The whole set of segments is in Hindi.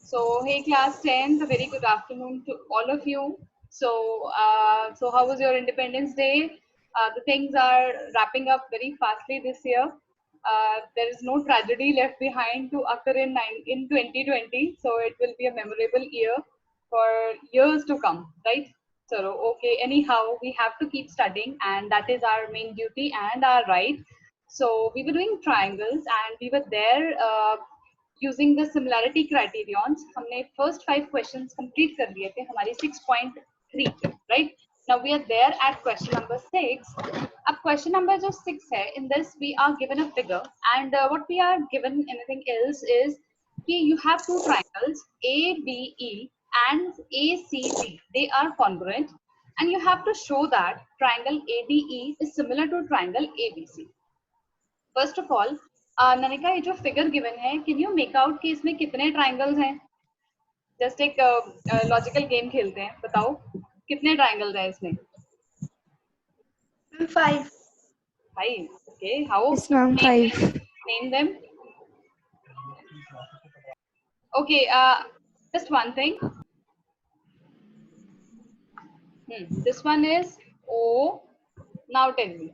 So, hey class 10th, a very good afternoon to all of you. So how was your Independence Day? The things are wrapping up very fastly this year. There is no tragedy left behind to occur in 2020, so it will be a memorable year for years to come, right? So, okay, anyhow, we have to keep studying, and that is our main duty and our right. So, we were doing triangles, and we were there. Using the similarity criterions हमने फर्स्ट 5 क्वेश्चंस कंप्लीट कर लिए थे हमारी 6.3 right now we are there at question number 6 अब क्वेश्चन नंबर जो 6 है in this we are given a figure and what we are given anything else is कि you have two triangles ABE and ACD. They are congruent and you have to show that triangle ADE is similar to triangle ABC. First of all Nanika ये जो फिगर गिवन है कैन यू मेक आउट कि इसमें कितने ट्रायंगल्स हैं जस्ट एक लॉजिकल गेम खेलते हैं बताओ कितने ट्रायंगल्स हैं इसमें 5 okay how yes ma'am 5 name them okay just one thing this one is O now tell me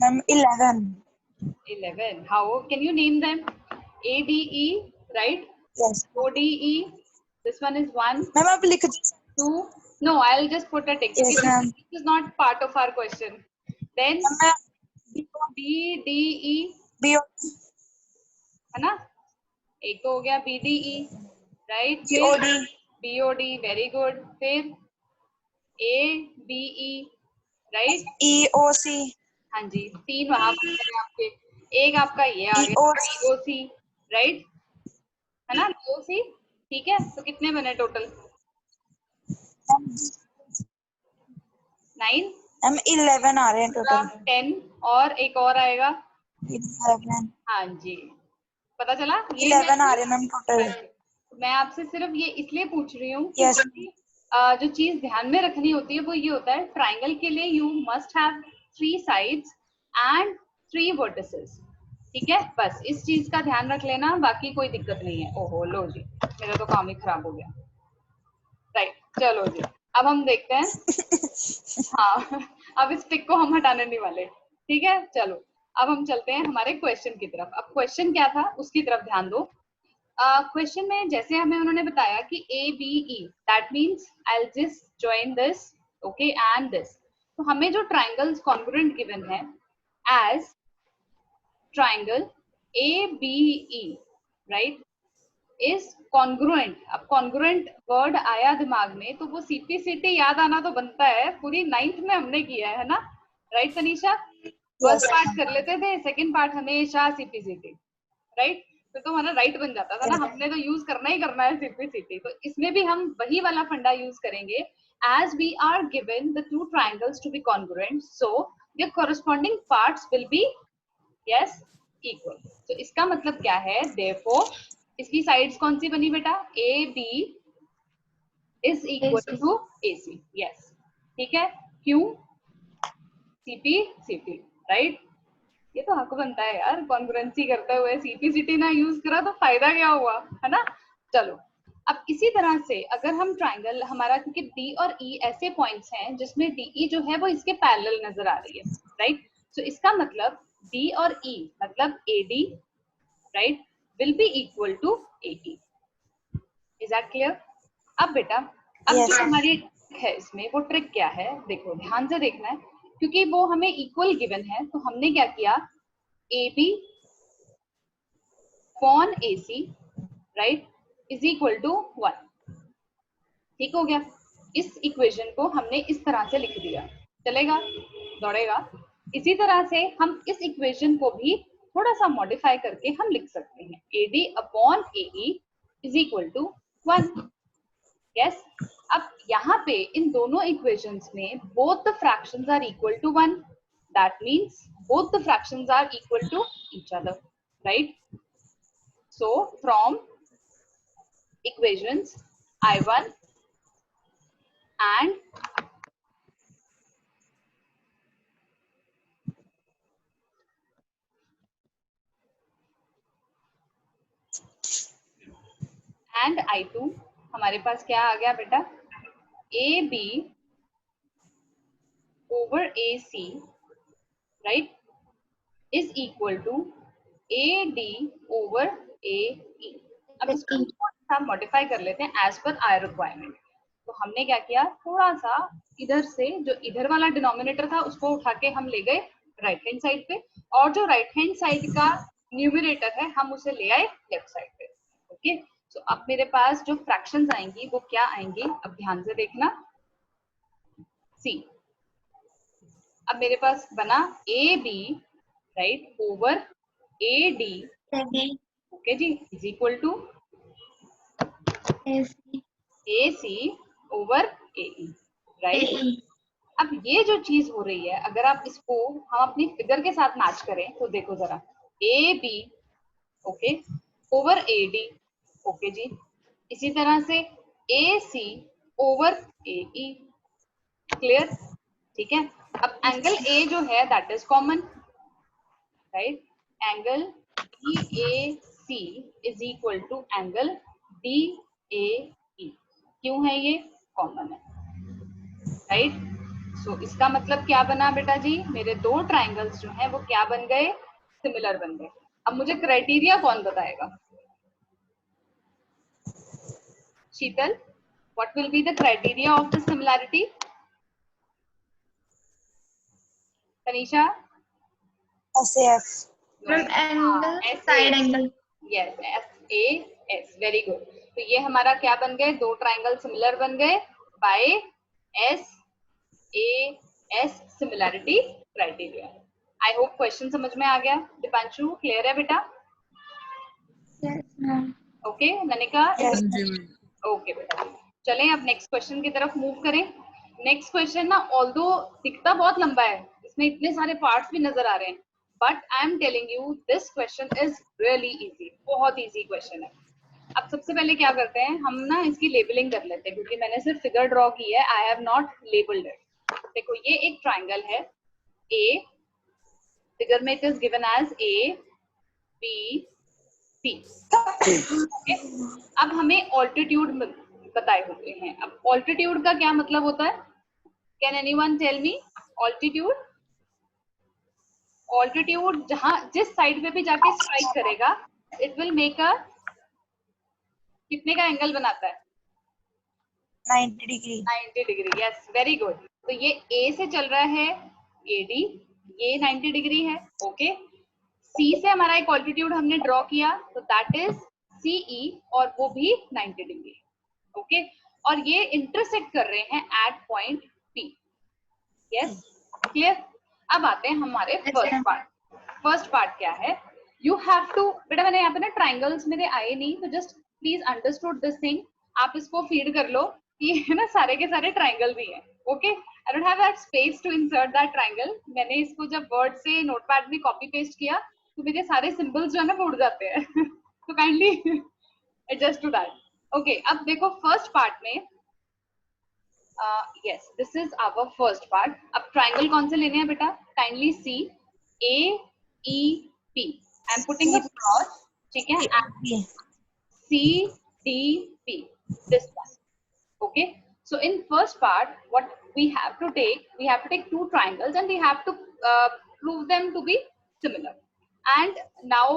ma'am 11 how can you name them ADE right yes ODE this one is 1 ma'am आप लिख 2 no I'll just put a tick yes ma'am this is not part of our question then BDE BOD है ना एक तो हो गया BDE right BOD very good फिर ABE right EOC हाँ जी 3 वहां पर हैं आपके एक आपका ये आ गया EOC right है ना EOC ठीक है तो कितने बने टोटल 9 हम 11 आ रहे हैं टोटल 10 और एक और आएगा 11 हाँ जी पता चला 11 आ रहे हैं मैम टोटल मैं आपसे सिर्फ ये इसलिए पूछ रही हूँ yes जो चीज ध्यान में रखनी होती है वो ये होता है ट्राइंगल के लिए you must have 3 sides and 3 vertices ठीक है बस इस चीज का ध्यान रख लेना बाकी कोई दिक्कत नहीं है ओहो लो जी मेरा तो काम ही खराब हो गया राइट चलो जी अब हम देखते हैं हाँ अब इस टिक को हम हटाने नहीं वाले ठीक है चलो अब हम चलते हैं हमारे क्वेश्चन की तरफ अब क्वेश्चन क्या था उसकी तरफ ध्यान दो क्वेश्चन में जैसे हमें उन्होंने बताया कि ABE that means I will just join this okay and this तो हमें जो ट्रायंगल्स कॉन्ग्रुएंट गिवन है as triangle ABE right is congruent अब कॉन्ग्रुएंट वर्ड आया दिमाग में तो वो CPCT याद आना तो बनता है पूरी 9th में हमने किया है ना राइट तनीषा फर्स्ट पार्ट कर लेते थे सेकंड पार्ट हमेशा CPCT राइट तो हमारा राइट बन जाता था ना हमने तो यूज करना ही करना है CPCT तो इसमें भी हम वही वाला फंडा यूज करेंगे as we are given the two triangles to be congruent so their corresponding parts will be yes equal तो इसका मतलब क्या है therefore इसकी साइड्स कौन सी बनी बेटा AB is equal to AC yes ठीक है क्यों CPCT राइट ये तो हक बनता है यार कॉन्ग्रुएंसी करते हुए CPCT ना यूज करा तो फायदा क्या हुआ है ना चलो अब इसी तरह से अगर हम ट्रायंगल हमारा क्योंकि D और E ऐसे पॉइंट्स हैं जिसमें DE जो है वो इसके पैरेलल नजर आ रही है राइट तो इसका मतलब D और E मतलब AD right will be equal to AE is that clear अब बेटा अब yes. जो हमारी ट्रिक है इसमें वो ट्रिक क्या है देखो ध्यान से देखना है क्योंकि वो हमें इक्वल गिवन है तो हमने क्या किया AB upon AC right is equal to 1 ठीक हो गया इस इक्वेशन को हमने इस तरह से लिख दिया चलेगा दौड़ेगा इसी तरह से हम इस इक्वेशन को भी थोड़ा सा मॉडिफाई करके हम लिख सकते हैं AD upon AE is equal to 1 yes अब यहाँ पे इन दोनों इक्वेशंस में both the fractions are equal to 1 that means both the fractions are equal to each other right so from equations I1 and and I2 हमारे पास क्या आ गया बेटा, AB over AC, right, is equal to AD over AE। अब इसको हम मॉडिफाई कर लेते हैं एज पर आवर रिक्वायरमेंट। तो हमने क्या किया, थोड़ा सा इधर से जो इधर वाला डिनोमिनेटर था उसको उठा के हम ले गए राइट हैंड साइड पे, और जो राइट हैंड साइड का न्यूमरेटर है हम उसे ले आए लेफ्ट साइड पे। ओके, तो अब मेरे पास जो फ्रैक्शंस आएंगी वो क्या आएंगी, अब ध्यान से देखना। सी, अब मेरे पास बना AB right over AD, okay जी, is equal to AC over AE, right. अब ये जो चीज हो रही है, अगर आप इसको हम अपनी फिगर के साथ मैच करें तो देखो जरा, AB okay over AD, okay जी, इसी तरह से AC ओवर AE, क्लियर, ठीक है। अब एंगल A जो है that is common, right, angle DAC is equal to angle DAE, क्यों है, ये कॉमन है, राइट। सो इसका मतलब क्या बना बेटा जी, मेरे दो ट्राइंगल्स जो हैं वो क्या बन गए, सिमिलर बन गए। अब मुझे क्राइटेरिया कौन बताएगा, Sheetal, what will be the criteria of the similarity, Tanisha, SAF From angle, side angle. Yes, SAS, very good. तो ये हमारा क्या बन गए, दो ट्राइंगल सिमिलर बन गए by SAS similarity criteria. I hope question समझ में आ गया। दीपांशु, क्लियर है बेटा? Yes, ma'am. Okay Nanika, Yes. Okay बेटा, चलें अब नेक्स्ट क्वेश्चन की तरफ मूव करें। नेक्स्ट क्वेश्चन ना ऑल्दो दिखता बहुत लंबा है, इसमें इतने सारे पार्ट्स भी नजर आ रहे हैं, but I am telling you this question is really easy, बहुत इजी क्वेश्चन है। अब सबसे पहले क्या करते हैं हम ना, इसकी लेबलिंग कर लेते हैं, क्योंकि मैंने सिर्फ फिगर ड्रॉ की है, I have not labelled it. देखो ये एक ट्राइंगल है ए, फिगर में it is given as ABC। okay? अब हमें ऑल्टीट्यूड बताए होते हैं। अब ऑल्टीट्यूड का क्या मतलब होता है, can anyone tell me altitude? Altitude जहां जिस साइड पे भी जाके स्ट्राइक करेगा इट विल मेक अ, कितने का एंगल बनाता है, 90 degree. 90 degree, yes very good. तो ये ए से चल रहा है AD, ये 90 डिग्री है, ओके। सी से हमारा एक ऑल्टीट्यूड हमने ड्रॉ किया तो दैट इज CE, और वो भी 90 डिग्री, ओके। और ये इंटरसेक्ट कर रहे हैं at point P, yes, clear. अब आते हैं हमारे फर्स्ट पार्ट। फर्स्ट पार्ट क्या है, यू हैव टू, बेटा मैंने यहाँ पे ना ट्राइंगल्स मेरे आए नहीं, तो just please understood this thing, आप इसको फीड कर लो कि है ना सारे के सारे ट्राइंगल भी हैं, okay. I don't have that space to insert that triangle, मैंने इसको जब वर्ड से नोटपैड में कॉपी पेस्ट किया तो मेरे सारे सिंबल्स जो है ना वो उड़ जाते हैं तो kindly adjust to that, okay. अब देखो फर्स्ट पार्ट में, yes, this is our first part। अब ट्राइंगल कौन से लेने हैं बेटा, kindly see AEP, I am putting a cross, ठीक है, CDP, this one, okay। So in first part what we have to take two triangles and we have to prove them to be similar। and now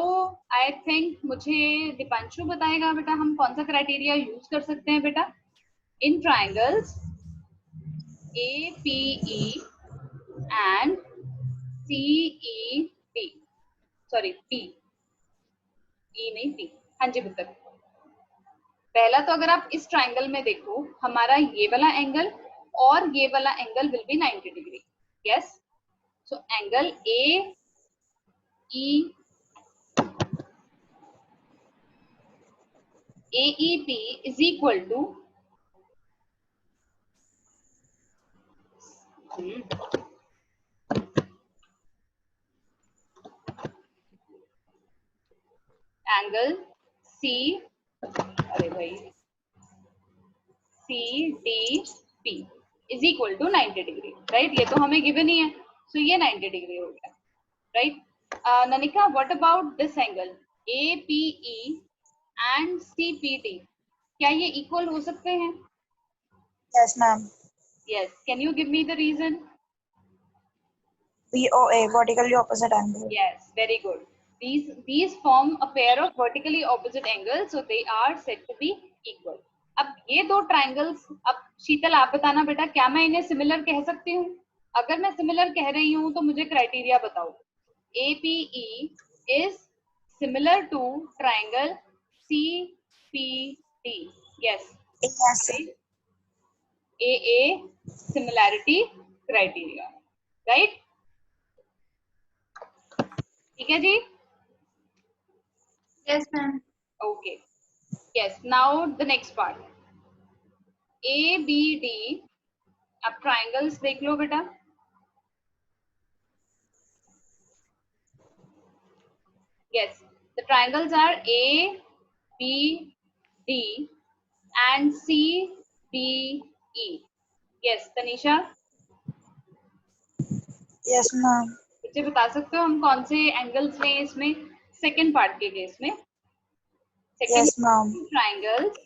I think मुझे दीपांशु बताएगा बेटा हम कौन सा क्राइटेरिया यूज कर सकते हैं बेटा इन triangles APE and CEP, sorry P, E नहीं P, हाँ जी पुत्र। पहला तो अगर आप इस ट्राइंगल में देखो हमारा ये वाला एंगल और ये वाला angle will be 90 degree, yes. So angle AEP is equal to angle C, अरे भाई CDP is equal to 90 degree, right. ये तो हमें गिवन ही है, सो ये 90 डिग्री हो गया, right. Nanika what about this angle APE and CPT, क्या ये इक्वल हो सकते हैं? Yes, ma'am. Yes, can you give me the reason? VOA, vertically opposite angle. Yes, very good. These form a pair of vertically opposite angles, so they are said to be equal. अब ये दो triangles, अब शीतल आप बताना बेटा, क्या मैं इन्हें similar कह सकती हूँ? अगर मैं similar कह रही हूँ तो मुझे criteria बताओ. APE is similar to triangle CPD. Yes. Yes. AA similarity criteria, right? ठीक है जी? Yes, ma'am. Okay. Yes, now the next part. ABD. अब ट्राइंगल्स देख लो बेटा. Yes, the triangles are A, B, D and C, B, E. Yes, Tanisha. Yes, ma'am. मुझे बता सकते हो हम कौन से एंगल्स लें इसमें? सेकेंड पार्ट के केस में. Yes, ma'am. Triangles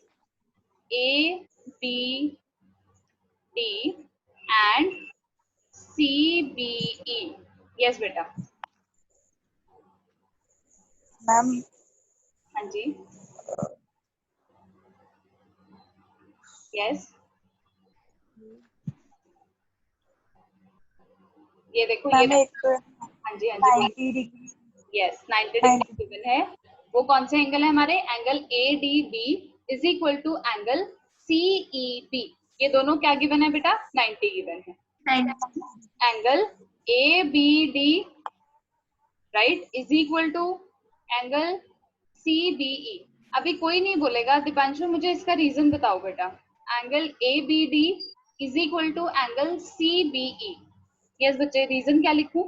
A, B, D and C, B, E. Yes बेटा. Ma'am. हाँ जी. Yes. ये देखो ये. मैम एक हाँ जी हाँ जी. 90 डिग्री. यस 90 डिग्री गिवन है. वो कौन से एंगल है हमारे? Angle ADB is equal to angle CEB. ये दोनों क्या गिवन है बेटा? 90 गिवन है. 90. Angle ABD right is equal to angle CBE. अभी कोई नहीं बोलेगा दीपांशु मुझे इसका रीजन बताओ बेटा. Angle ABD is equal to angle CBE. Yes बच्चे, रीजन क्या लिखूं?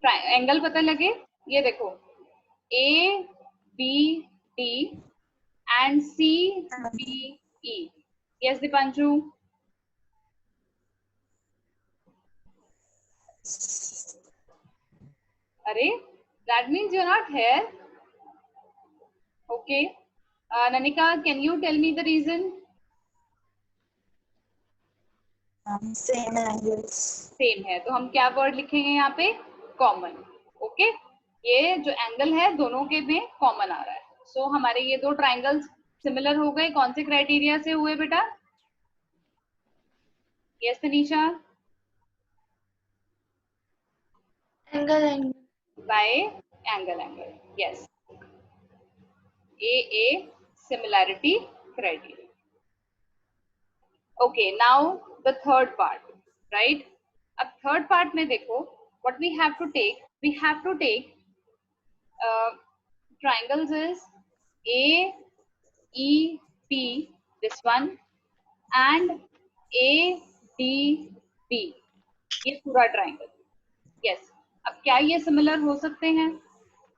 एंगल पता लगे. ये देखो ABD and CBE. Yes, Dipanshu. अरे, that means you're not here. Okay. Nanika, can you tell me the reason? Same angles. Same है तो हम क्या वर्ड लिखेंगे यहाँ पे? कॉमन. ओके. ये जो एंगल है दोनों के में कॉमन आ रहा है. सो हमारे ये दो ट्राइंगल्स सिमिलर हो गए. कौन से क्राइटेरिया से हुए बेटा? Yes Tanisha. Angle. By angle. Yes. AA similarity criteria. Okay, now the third part, right? अब third part में देखो what we have to take. We have to take triangles is AEP, this one, and ADB. ये पूरा triangle. Yes. अब क्या ये similar हो सकते हैं?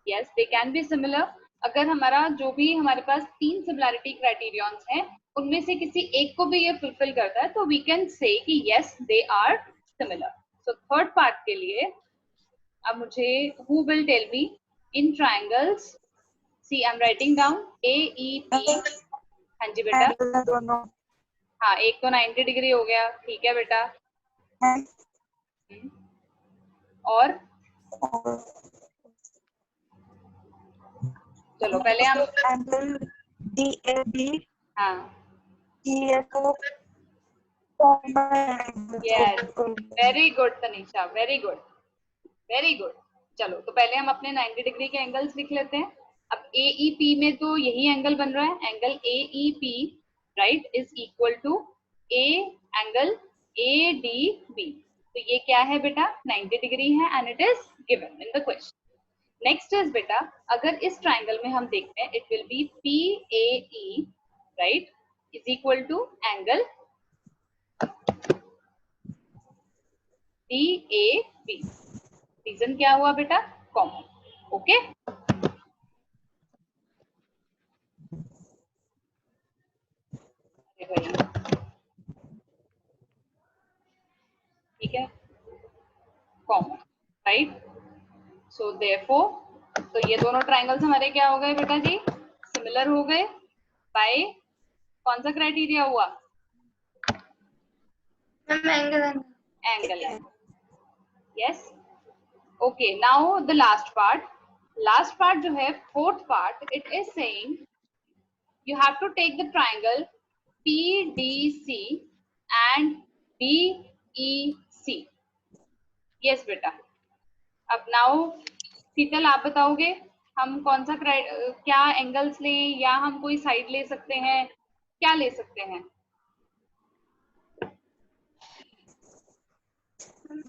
Yes, they can be similar. अगर हमारा जो भी हमारे पास 3 सिमिलैरिटी क्राइटेरियंस हैं उनमें से किसी एक को भी ये फुलफिल करता है तो वी कैन से कि yes they are similar. So third part के लिए अब मुझे who will tell me in triangles. See I am writing down AEP. हाँ जी बेटा. दोनों. हाँ, एक तो 90 डिग्री हो गया. ठीक है बेटा. और चलो पहले हम एंगल DAB. हाँ. ये तो Yes, very good Tanisha, very good, very good. चलो तो पहले हम अपने 90 डिग्री के एंगल्स लिख लेते हैं. अब AEP में तो यही एंगल बन रहा है. Angle AEP right is equal to A angle ADB. तो ये क्या है बेटा? 90 डिग्री है and it is given in the question. Next is बेटा अगर इस ट्राइंगल में हम देखते हैं it will be PAE right is equal to angle DAB. Reason क्या हुआ बेटा? कॉमन. ओके. ठीक है, कॉमन. राइट? सो देयरफॉर, तो ये दोनों ट्राइंगल्स हमारे क्या हो गए बेटा जी? सिमिलर हो गए बाय कौन सा क्राइटेरिया हुआ? Ma'am angle angle. Yes, okay, now the last part जो है fourth part, it is saying you have to take the triangle PDC and BEC. yes बेटा, अब नाउ शीतल आप बताओगे हम कौन सा क्या एंगल्स लें, या हम कोई साइड ले सकते हैं, क्या ले सकते हैं?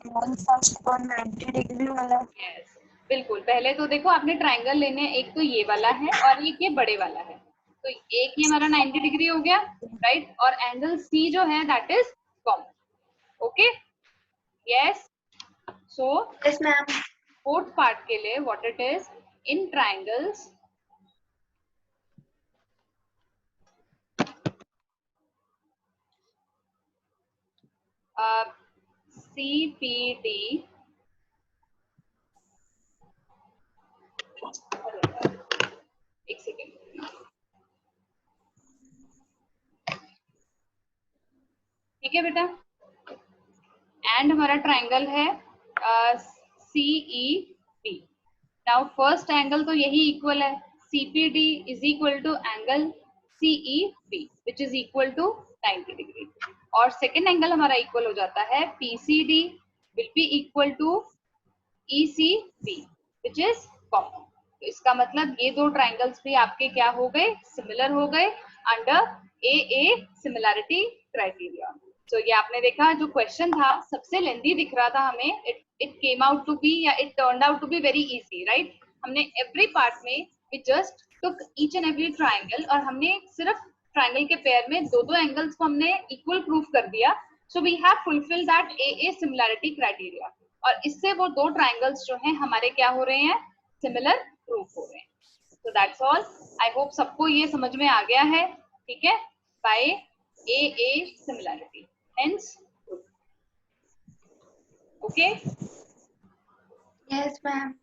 फर्स्ट वन 90 डिग्री वाला। yes, बिल्कुल। पहले तो देखो आपने ट्राइंगल लेने, एक तो ये वाला है और एक ये बड़े वाला है, तो एक ये हमारा 90 डिग्री हो गया, राइट? और एंगल C जो है that is common, okay? Yes, so yes ma'am fourth part के लिए what it is, in triangles CPD, एक सेकेंड, ठीक है बेटा? एंड हमारा ट्राइंगल है CEB। नाउ फर्स्ट एंगल तो यही इक्वल है, CPD is equal to angle CEB which is equal to 90 degree, और सेकेंड एंगल हमारा इक्वल हो जाता है PCD will be equal to ECB which is common. तो इसका मतलब ये दो ट्राइंगल्स भी आपके क्या हो गए? सिमिलर हो गए अंडर AA सिमिलैरिटी क्राइटेरिया। तो ये आपने देखा जो क्वेश्चन था सबसे लेंथी दिख रहा था हमें, it came out to be, या it turned out to be very easy, right? हमने एवरी पार्ट में we just took each and every triangle, और हमने सिर्फ ट्राइंगल के पेयर में दो दो एंगल्स को हमने इक्वल प्रूफ कर दिया। So we have fulfil that AA similarity criteria, और इससे वो दो ट्राइंगल्स जो हैं हमारे क्या हो रहे हैं? सिमिलर प्रूफ हो रहे हैं। So that's all, I hope सबको ये समझ में आ गया है, ठीक है? By AA similarity hence proof. Okay? Yes ma'am